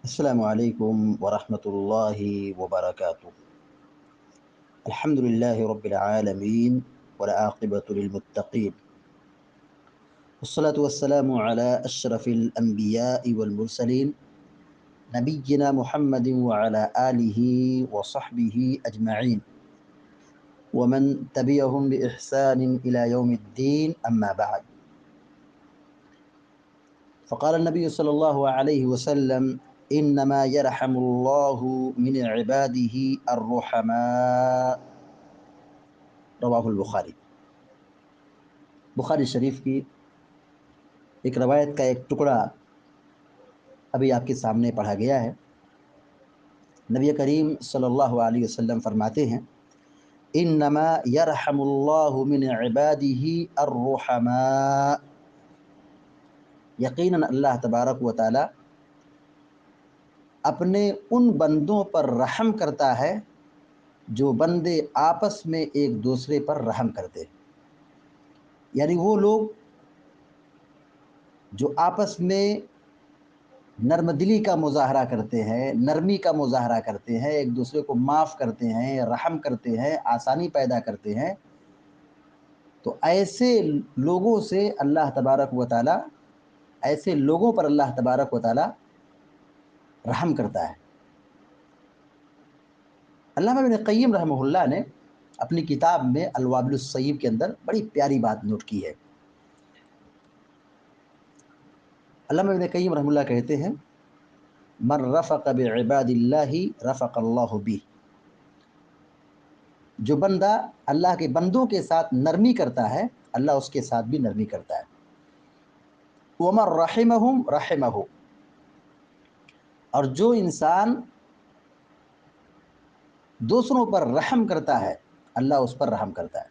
السلام عليكم ورحمة الله وبركاته. الحمد لله رب العالمين والعاقبة للمتقين، والصلاة والسلام على أشرف الأنبياء والمرسلين نبينا محمد وعلى آله وصحبه أجمعين ومن تبعهم بإحسان إلى يوم الدين. أما بعد، فقال النبي صلى الله عليه وسلم: إنما يرحم الله من عباده الرحماء. رواہ البخاری۔ بخاری شریف کی ایک روایت کا ایک ٹکڑا ابھی آپ کے سامنے پڑھا گیا ہے۔ نبی کریم صلی اللہ علیہ وسلم فرماتے ہیں: انما یرحم اللہ من عبادہ الرحماء، یقیناً اللہ تبارک و تعالی اپنے ان بندوں پر رحم کرتا ہے جو بندے آپس میں ایک دوسرے پر رحم کرتے ہیں، یعنی وہ لوگ جو آپس میں نرم دلی کا مظاہرہ کرتے ہیں، نرمی کا مظاہرہ کرتے ہیں، ایک دوسرے کو معاف کرتے ہیں، رحم کرتے ہیں، آسانی پیدا کرتے ہیں، تو ایسے لوگوں سے اللہ تبارک و تعالی، ایسے لوگوں پر اللہ تبارک و تعالی رحم کرتا ہے۔ علامہ ابن قیم رحمہ اللہ نے اپنی کتاب میں الوابل الصیب کے اندر بڑی پیاری بات نوٹ کی ہے۔ علامہ ابن قیم رحمہ اللہ کہتے ہیں: من رفق بعباد اللہ رفق اللہ بہ، جو بندہ اللہ کے بندوں کے ساتھ نرمی کرتا ہے اللہ اس کے ساتھ بھی نرمی کرتا ہے۔ ومن رحمہم رحمہ، اور جو انسان دوسروں پر رحم کرتا ہے اللہ اس پر رحم کرتا ہے۔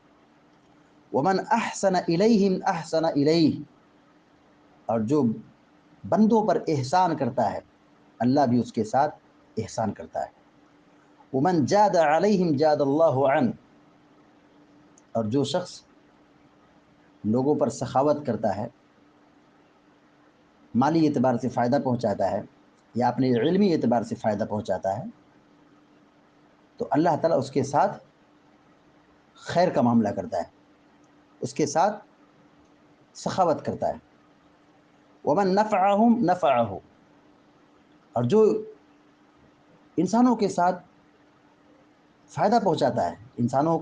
ومن احسن الیہم احسن الیہ، اور جو بندوں پر احسان کرتا ہے اللہ بھی اس کے ساتھ احسان کرتا ہے۔ ومن جاد علیہم جاد اللہ عنہ، اور جو شخص لوگوں پر سخاوت کرتا ہے، مالی اعتبار سے فائدہ پہنچاتا ہے یا اپنے علمی اعتبار سے فائدہ پہنچاتا ہے، تو اللہ تعالیٰ اس کے ساتھ خیر کا معاملہ کرتا ہے، اس کے ساتھ سخاوت کرتا ہے۔ ومن نفعہم نفعہ، اور جو انسانوں کے ساتھ فائدہ پہنچاتا ہے، انسانوں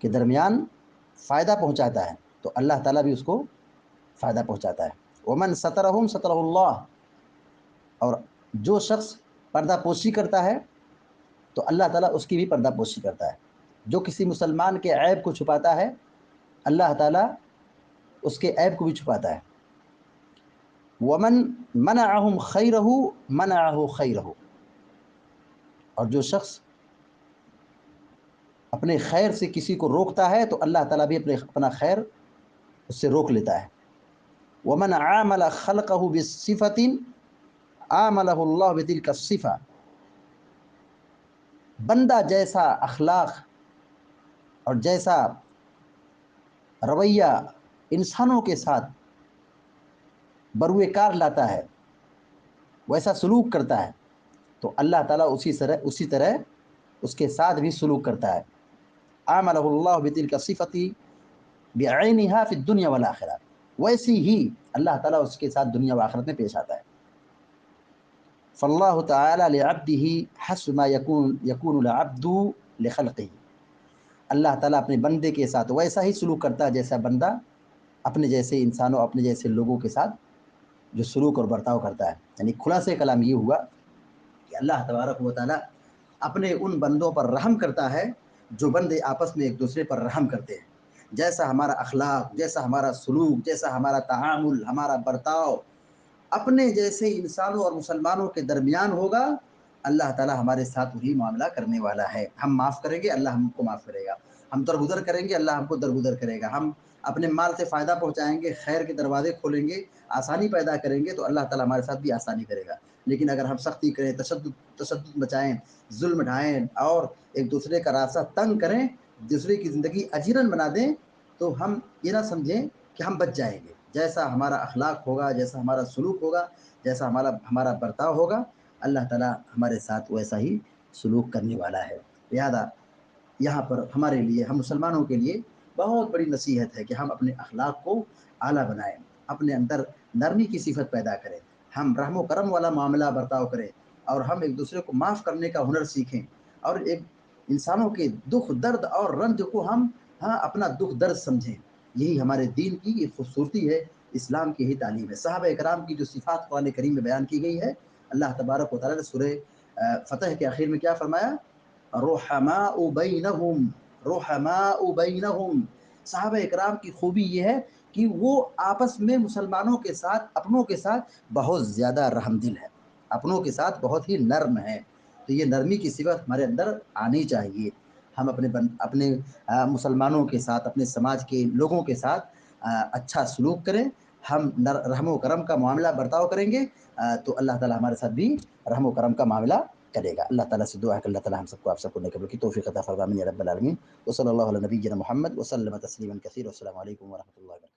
کے درمیان فائدہ پہنچاتا ہے، تو اللہ تعالیٰ بھی اس کو فائدہ پہنچاتا ہے۔ ومن سترہم سترہ اللہ، اور جو شخص پردہ پوشی کرتا ہے تو اللہ تعالیٰ اس کی بھی پردہ پوشی کرتا ہے۔ جو کسی مسلمان کے عیب کو چھپاتا ہے اللہ تعالیٰ اس کے عیب کو بھی چھپاتا ہے۔ ومن منعہم خیرہ منعہ خیرہ، اور جو شخص اپنے خیر سے کسی کو روکتا ہے تو اللہ تعالیٰ بھی اپنا خیر اس سے روک لیتا ہے۔ ومن عامل خلقہ بصفۃ عاملہ اللہ بتلک الصفہ، بندہ جیسا اخلاق اور جیسا رویہ انسانوں کے ساتھ بروئے کار لاتا ہے، ویسا سلوک کرتا ہے، تو اللہ تعالیٰ اسی طرح اس کے ساتھ بھی سلوک کرتا ہے۔ عاملہ اللہ بتلک الصفۃ بعینہا فی الدنیا والآخرہ، ویسی ہی اللہ تعالیٰ اس کے ساتھ دنیا و آخرت میں پیش آتا ہے۔ فاللہ تعالی لعبدہ حسب ما یکون العبد لخلقہ، اللہ تعالیٰ اپنے بندے کے ساتھ ویسا ہی سلوک کرتا ہے جیسا بندہ اپنے جیسے انسانوں، اپنے جیسے لوگوں کے ساتھ جو سلوک اور برتاؤ کرتا ہے۔ یعنی خلاصہ کلام یہ ہوا کہ اللہ تبارک و تعالیٰ اپنے ان بندوں پر رحم کرتا ہے جو بندے آپس میں ایک دوسرے پر رحم کرتے ہیں۔ جیسا ہمارا اخلاق، جیسا ہمارا سلوک، جیسا ہمارا تعامل، ہمارا برتاؤ اپنے جیسے انسانوں اور مسلمانوں کے درمیان ہوگا، اللہ تعالیٰ ہمارے ساتھ وہی معاملہ کرنے والا ہے۔ ہم معاف کریں گے اللہ ہم کو معاف کرے گا، ہم درگزر کریں گے اللہ ہم کو درگزر کرے گا، ہم اپنے مال سے فائدہ پہنچائیں گے، خیر کے دروازے کھولیں گے، آسانی پیدا کریں گے تو اللہ تعالیٰ ہمارے ساتھ بھی آسانی کرے گا۔ لیکن اگر ہم سختی کریں، تشدد مچائیں، ظلم ڈھائیں اور ایک دوسرے کا راستہ تنگ کریں، دوسرے کی زندگی اجیرن بنا دیں، تو ہم یہ نہ سمجھیں کہ ہم بچ جائیں گے۔ جیسا ہمارا اخلاق ہوگا، جیسا ہمارا سلوک ہوگا، جیسا ہمارا برتاؤ ہوگا، اللہ تعالیٰ ہمارے ساتھ ویسا ہی سلوک کرنے والا ہے۔ لہذا یہاں پر ہمارے لیے، ہم مسلمانوں کے لیے بہت بڑی نصیحت ہے کہ ہم اپنے اخلاق کو اعلیٰ بنائیں، اپنے اندر نرمی کی صفت پیدا کریں، ہم رحم و کرم والا معاملہ برتاؤ کریں، اور ہم ایک دوسرے کو معاف کرنے کا ہنر سیکھیں، اور ایک انسانوں کے دکھ درد اور رنج کو ہم اپنا دکھ درد سمجھیں۔ یہی ہمارے دین کی ایک خوبصورتی ہے، اسلام کی ہی تعلیم ہے۔ صحابہ کرام کی جو صفات قرآن کریم میں بیان کی گئی ہے، اللہ تبارک و تعالیٰ نے سورہ فتح کے آخر میں کیا فرمایا؟ رحماء بینہم، رحماء بینہم۔ صحابہ اکرام کی خوبی یہ ہے کہ وہ آپس میں مسلمانوں کے ساتھ، اپنوں کے ساتھ بہت زیادہ رحم دل ہے، اپنوں کے ساتھ بہت ہی نرم ہے۔ تو یہ نرمی کی صفت ہمارے اندر آنی چاہیے۔ ہم اپنے مسلمانوں کے ساتھ، اپنے سماج کے لوگوں کے ساتھ اچھا سلوک کریں، ہم رحم و کرم کا معاملہ برتاؤ کریں گے تو اللہ تعالیٰ ہمارے ساتھ بھی رحم و کرم کا معاملہ کرے گا۔ اللہ تعالیٰ سے دعا ہے کہ اللہ تعالیٰ ہم سب کو، آپ سب کو نیک عمل کی توفیق عطا فرمائے، آمین یا رب العالمین۔ وصلی اللہ علی نبینا محمد وسلم تسلیما کثیرا۔ والسلام علیکم ورحمۃ اللہ وبرکاتہ۔